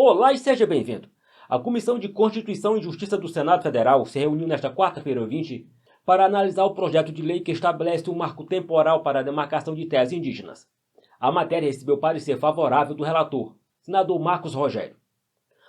Olá e seja bem-vindo. A Comissão de Constituição e Justiça do Senado Federal se reuniu nesta quarta-feira, 20, para analisar o projeto de lei que estabelece um marco temporal para a demarcação de terras indígenas. A matéria recebeu parecer favorável do relator, senador Marcos Rogério.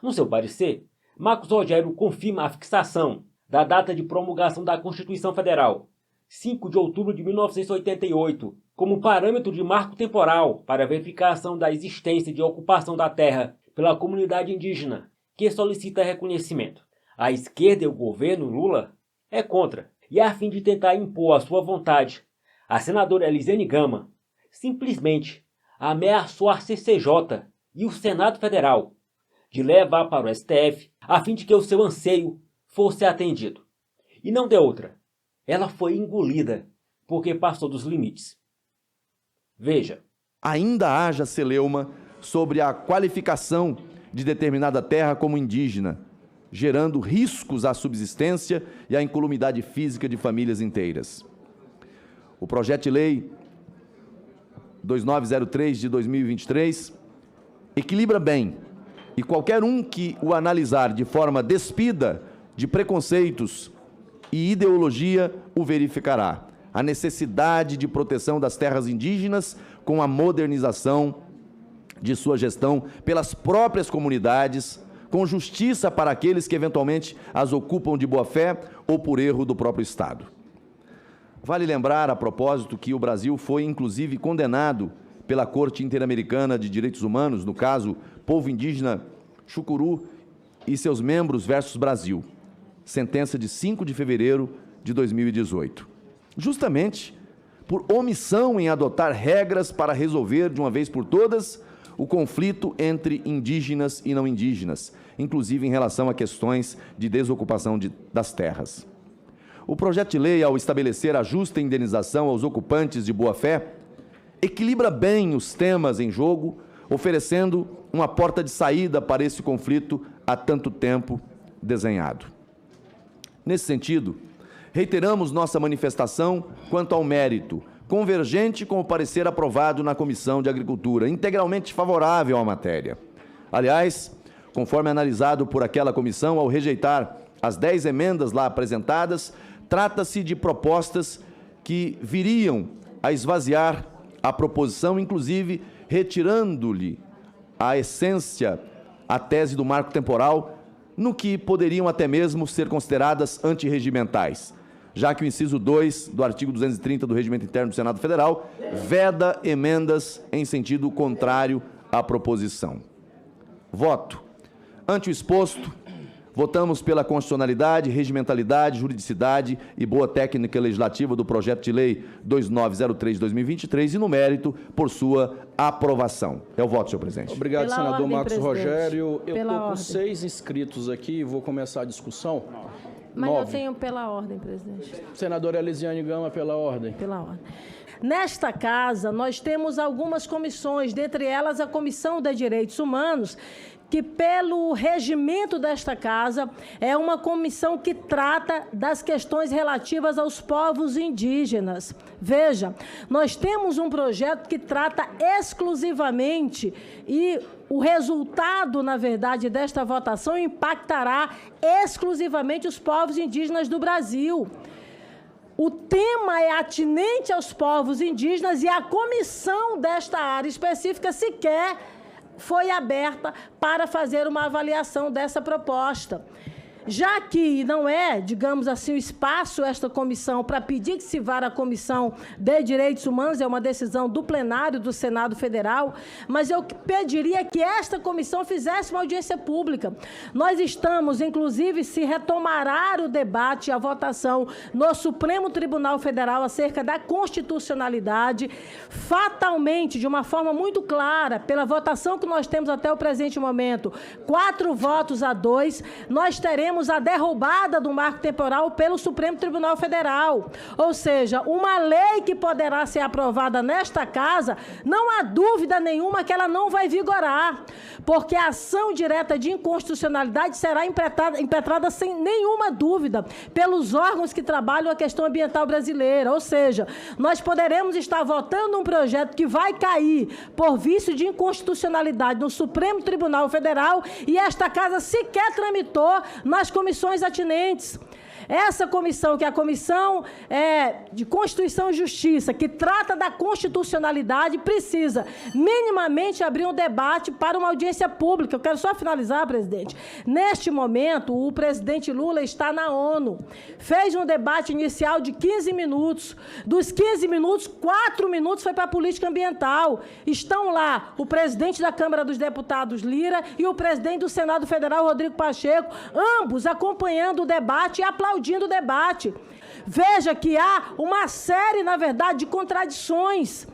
No seu parecer, Marcos Rogério confirma a fixação da data de promulgação da Constituição Federal, 5 de outubro de 1988, como parâmetro de marco temporal para a verificação da existência de ocupação da terra pela comunidade indígena, que solicita reconhecimento. A esquerda e o governo Lula é contra, e a fim de tentar impor a sua vontade, a senadora Elisiane Gama simplesmente ameaçou a CCJ e o Senado Federal de levar para o STF a fim de que o seu anseio fosse atendido. E não deu outra. Ela foi engolida porque passou dos limites. Veja. Ainda haja celeuma sobre a qualificação de determinada terra como indígena, gerando riscos à subsistência e à incolumidade física de famílias inteiras. O projeto de lei 2903 de 2023 equilibra bem, e qualquer um que o analisar de forma despida de preconceitos e ideologia o verificará. A necessidade de proteção das terras indígenas com a modernização de sua gestão pelas próprias comunidades, com justiça para aqueles que eventualmente as ocupam de boa fé ou por erro do próprio Estado. Vale lembrar, a propósito, que o Brasil foi inclusive condenado pela Corte Interamericana de Direitos Humanos, no caso Povo Indígena Chucuru e seus membros versus Brasil, sentença de 5 de fevereiro de 2018. Justamente por omissão em adotar regras para resolver de uma vez por todas o conflito entre indígenas e não indígenas, inclusive em relação a questões de desocupação das terras. O projeto de lei, ao estabelecer a justa indenização aos ocupantes de boa-fé, equilibra bem os temas em jogo, oferecendo uma porta de saída para esse conflito há tanto tempo desenhado. Nesse sentido, reiteramos nossa manifestação quanto ao mérito, convergente com o parecer aprovado na Comissão de Agricultura, integralmente favorável à matéria. Aliás, conforme analisado por aquela comissão, ao rejeitar as 10 emendas lá apresentadas, trata-se de propostas que viriam a esvaziar a proposição, inclusive retirando-lhe a essência, a tese do marco temporal, no que poderiam até mesmo ser consideradas antirregimentais, já que o inciso 2 do artigo 230 do Regimento Interno do Senado Federal veda emendas em sentido contrário à proposição. Voto. Ante o exposto, votamos pela constitucionalidade, regimentalidade, juridicidade e boa técnica legislativa do projeto de lei 2903 de 2023 e, no mérito, por sua aprovação. É o voto, senhor presidente. Obrigado, Pela senador ordem, Marcos presidente. Rogério. Eu estou com ordem. 6 inscritos aqui e vou começar a discussão. Mas eu 9. tenho pela ordem, presidente. Senadora Elisiane Gama, pela ordem. Pela ordem. Nesta casa, nós temos algumas comissões, dentre elas a Comissão de Direitos Humanos, que pelo regimento desta casa é uma comissão que trata das questões relativas aos povos indígenas. Veja, nós temos um projeto que trata exclusivamente e o resultado, na verdade, desta votação impactará exclusivamente os povos indígenas do Brasil. O tema é atinente aos povos indígenas e a comissão desta área específica sequer foi aberta para fazer uma avaliação dessa proposta. Já que não é, digamos assim, o espaço, esta comissão, para pedir que se vá à Comissão de Direitos Humanos, é uma decisão do plenário do Senado Federal, mas eu pediria que esta comissão fizesse uma audiência pública. Nós estamos, inclusive, se retomará o debate e a votação no Supremo Tribunal Federal acerca da constitucionalidade, fatalmente, de uma forma muito clara, pela votação que nós temos até o presente momento, 4 votos a 2, nós teremos teremos a derrubada do marco temporal pelo Supremo Tribunal Federal. Ou seja, uma lei que poderá ser aprovada nesta casa, não há dúvida nenhuma que ela não vai vigorar, porque a ação direta de inconstitucionalidade será impetrada sem nenhuma dúvida pelos órgãos que trabalham a questão ambiental brasileira. Ou seja, nós poderemos estar votando um projeto que vai cair por vício de inconstitucionalidade no Supremo Tribunal Federal e esta casa sequer tramitou nas comissões atinentes. Essa comissão, que é a Comissão de Constituição e Justiça, que trata da constitucionalidade, precisa minimamente abrir um debate para uma audiência pública. Eu quero só finalizar, presidente. Neste momento, o presidente Lula está na ONU. Fez um debate inicial de 15 minutos. Dos 15 minutos, 4 minutos foi para a política ambiental. Estão lá o presidente da Câmara dos Deputados, Lira, e o presidente do Senado Federal, Rodrigo Pacheco, ambos acompanhando o debate e aplaudindo o debate. Veja que há uma série, na verdade, de contradições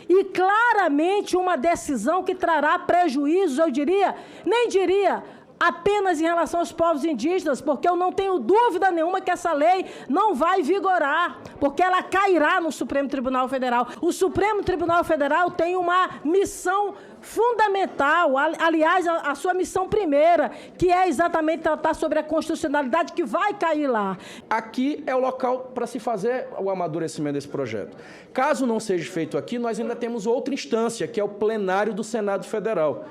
e claramente uma decisão que trará prejuízos, eu diria, nem diria apenas em relação aos povos indígenas, porque eu não tenho dúvida nenhuma que essa lei não vai vigorar, porque ela cairá no Supremo Tribunal Federal. O Supremo Tribunal Federal tem uma missão fundamental, aliás, a sua missão primeira, que é exatamente tratar sobre a constitucionalidade que vai cair lá. Aqui é o local para se fazer o amadurecimento desse projeto. Caso não seja feito aqui, nós ainda temos outra instância, que é o plenário do Senado Federal.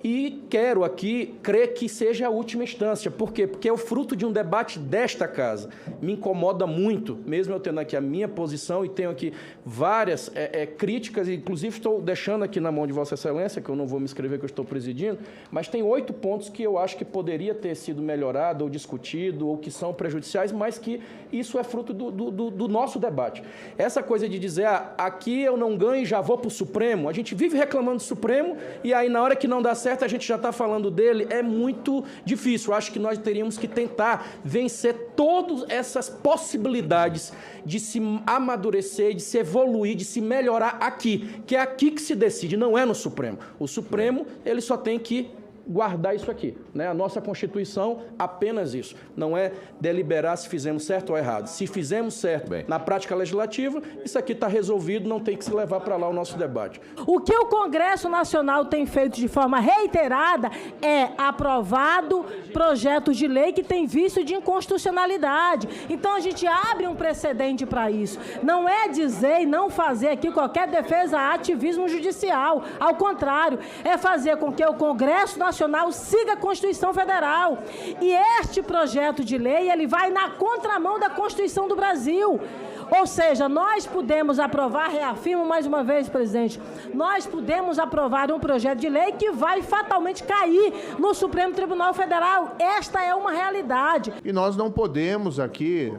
E quero aqui crer que seja a última instância. Por quê? Porque é o fruto de um debate desta casa. Me incomoda muito, mesmo eu tendo aqui a minha posição e tenho aqui várias críticas, inclusive estou deixando aqui na mão de Vossa Excelência, que eu não vou me inscrever, que eu estou presidindo, mas tem 8 pontos que eu acho que poderia ter sido melhorado ou discutido, ou que são prejudiciais, mas que isso é fruto do nosso debate. Essa coisa de dizer, aqui eu não ganho e já vou para o Supremo, a gente vive reclamando do Supremo, e aí na hora que não dá certo, a gente já está falando dele, é muito difícil. Eu acho que nós teríamos que tentar vencer todas essas possibilidades de se amadurecer, de se evoluir, de se melhorar aqui, que é aqui que se decide, não é no Supremo. O Supremo, ele só tem que guardar isso aqui, né? A nossa Constituição, apenas isso. Não é deliberar se fizemos certo ou errado. Se fizemos certo na prática legislativa, isso aqui está resolvido, não tem que se levar para lá o nosso debate. O que o Congresso Nacional tem feito de forma reiterada é aprovado projetos de lei que têm vício de inconstitucionalidade. Então, a gente abre um precedente para isso. Não é dizer e não fazer aqui qualquer defesa a ativismo judicial. Ao contrário, é fazer com que o Congresso Nacional siga a Constituição Federal. E este projeto de lei, ele vai na contramão da Constituição do Brasil. Ou seja, nós podemos aprovar, reafirmo mais uma vez, presidente, nós podemos aprovar um projeto de lei que vai fatalmente cair no Supremo Tribunal Federal. Esta é uma realidade. E nós não podemos aqui,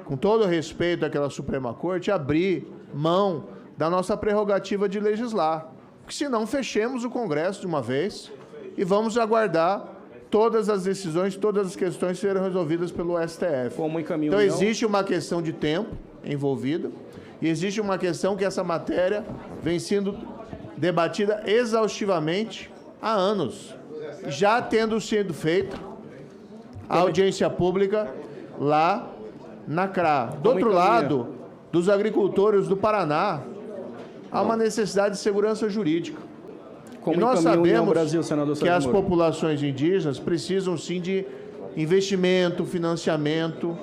com todo respeito àquela Suprema Corte, abrir mão da nossa prerrogativa de legislar. Porque senão fechemos o Congresso de uma vez e vamos aguardar todas as decisões, todas as questões serem resolvidas pelo STF. Então existe uma questão de tempo envolvida e existe uma questão que essa matéria vem sendo debatida exaustivamente há anos, já tendo sido feita a audiência pública lá na CRA. Do outro lado, dos agricultores do Paraná, há uma necessidade de segurança jurídica. E nós sabemos que as populações indígenas precisam, sim, de investimento, financiamento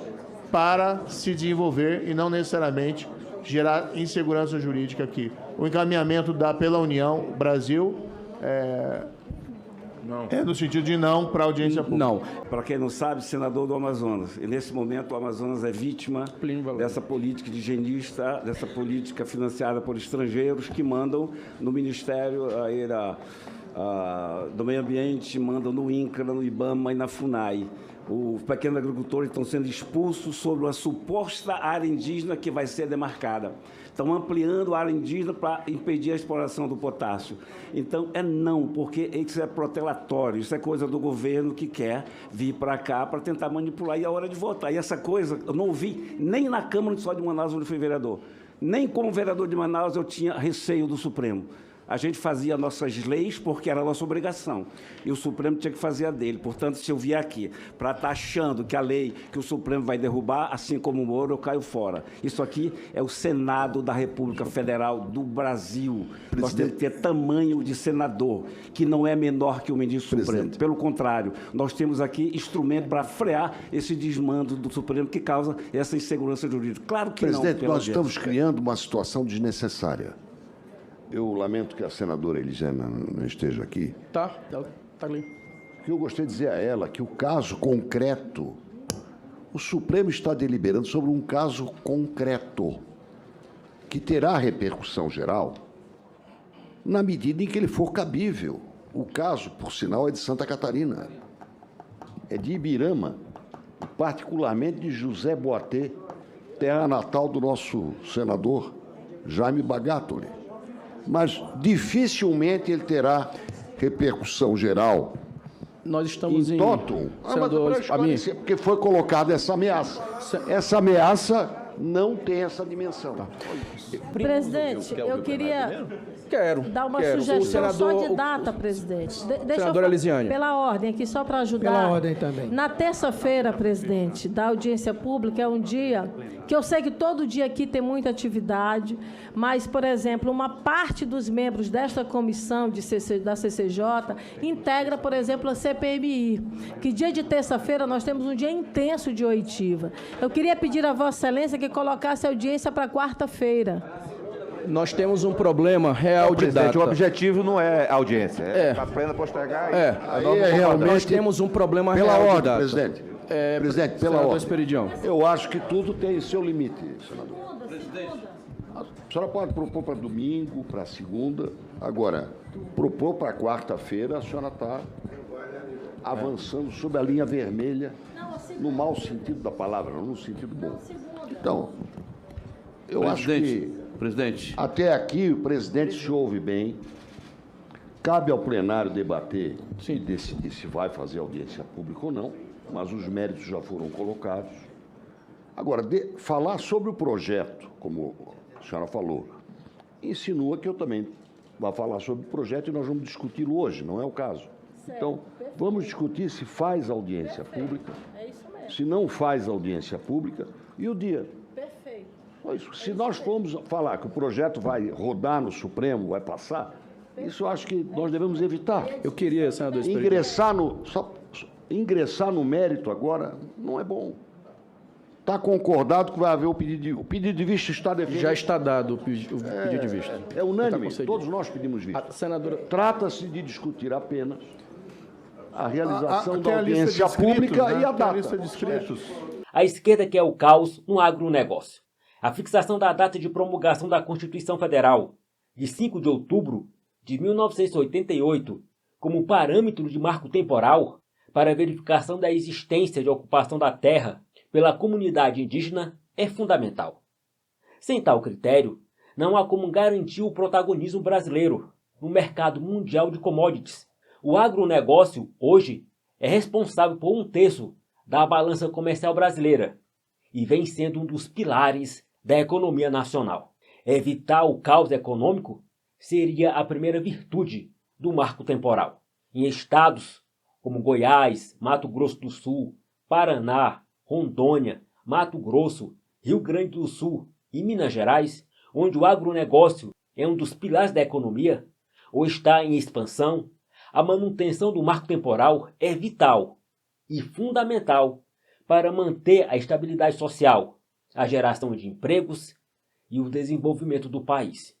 para se desenvolver e não necessariamente gerar insegurança jurídica aqui. O encaminhamento pela União Brasil é no sentido de não para a audiência pública. Não. Para quem não sabe, senador do Amazonas. E, nesse momento, o Amazonas é vítima dessa política higienista, dessa política financiada por estrangeiros que mandam no Ministério do Meio Ambiente, mandam no INCRA, no IBAMA e na FUNAI. Os pequenos agricultores estão sendo expulsos sobre uma suposta área indígena que vai ser demarcada. Estão ampliando a área indígena para impedir a exploração do potássio. Então, não, porque isso é protelatório, isso é coisa do governo que quer vir para cá para tentar manipular e é hora de votar. E essa coisa, eu não ouvi nem na Câmara Municipal de Manaus, onde eu fui vereador. Nem como vereador de Manaus eu tinha receio do Supremo. A gente fazia nossas leis porque era a nossa obrigação. E o Supremo tinha que fazer a dele. Portanto, se eu vier aqui para estar achando que a lei que o Supremo vai derrubar, assim como o Moro, eu caio fora. Isso aqui é o Senado da República Federal do Brasil. Nós temos que ter tamanho de senador, que não é menor que o ministro Supremo. Pelo contrário, nós temos aqui instrumento para frear esse desmando do Supremo que causa essa insegurança jurídica. Claro que não. Presidente, nós estamos criando uma situação desnecessária. Eu lamento que a senadora Elisiana não esteja aqui. Tá ali. O que eu gostaria de dizer a ela que o caso concreto, o Supremo está deliberando sobre um caso concreto, que terá repercussão geral na medida em que ele for cabível. O caso, por sinal, é de Santa Catarina, é de Ibirama, particularmente de José Boatê, terra natal do nosso senador Jaime Bagatoli. Mas dificilmente ele terá repercussão geral. Nós estamos em Totum. Senador, porque foi colocada essa ameaça. Essa ameaça não tem essa dimensão. Tá. Presidente, eu queria dar uma sugestão só de data, presidente. Senadora Elisiane. Pela ordem aqui, só para ajudar. Pela ordem também. Na terça-feira, presidente, da audiência pública, é um dia que eu sei que todo dia aqui tem muita atividade, mas, por exemplo, uma parte dos membros desta comissão da CCJ integra, por exemplo, a CPMI, que dia de terça-feira nós temos um dia intenso de oitiva. Eu queria pedir a Vossa Excelência que colocasse a audiência para quarta-feira. Nós temos um problema real de data. O objetivo não é audiência, a plena postergar. Realmente nós temos um problema pela real ordem, de data. Presidente. Presidente, pela ordem. Esperidião. Eu acho que tudo tem seu limite, senador. A senhora pode propor para domingo, para segunda. Agora, propor para quarta-feira, a senhora está avançando sob a linha vermelha, no mau sentido da palavra, não no sentido bom. Então, eu acho que... Presidente. Até aqui, o presidente se ouve bem. Cabe ao plenário debater e decidir se vai fazer audiência pública ou não, mas os méritos já foram colocados. Agora, falar sobre o projeto, como a senhora falou, insinua que eu também vou falar sobre o projeto e nós vamos discuti-lo hoje, não é o caso. Então, vamos discutir se faz audiência pública, se não faz audiência pública e o dia. Se nós formos falar que o projeto vai rodar no Supremo, vai passar, isso eu acho que nós devemos evitar. Eu queria, senador, ingressar no mérito agora não é bom. Está concordado que vai haver o pedido de vista está definido. Já está dado o pedido de vista. É unânime, todos nós pedimos vista. Senadora... Trata-se de discutir apenas a realização da audiência pública e a data. A esquerda quer o caos no agronegócio. A fixação da data de promulgação da Constituição Federal, de 5 de outubro de 1988, como parâmetro de marco temporal para a verificação da existência de ocupação da terra pela comunidade indígena, é fundamental. Sem tal critério, não há como garantir o protagonismo brasileiro no mercado mundial de commodities. O agronegócio, hoje, é responsável por 1/3 da balança comercial brasileira e vem sendo um dos pilares da economia nacional. Evitar o caos econômico seria a primeira virtude do marco temporal. Em estados como Goiás, Mato Grosso do Sul, Paraná, Rondônia, Mato Grosso, Rio Grande do Sul e Minas Gerais, onde o agronegócio é um dos pilares da economia ou está em expansão, a manutenção do marco temporal é vital e fundamental para manter a estabilidade social, a geração de empregos e o desenvolvimento do país.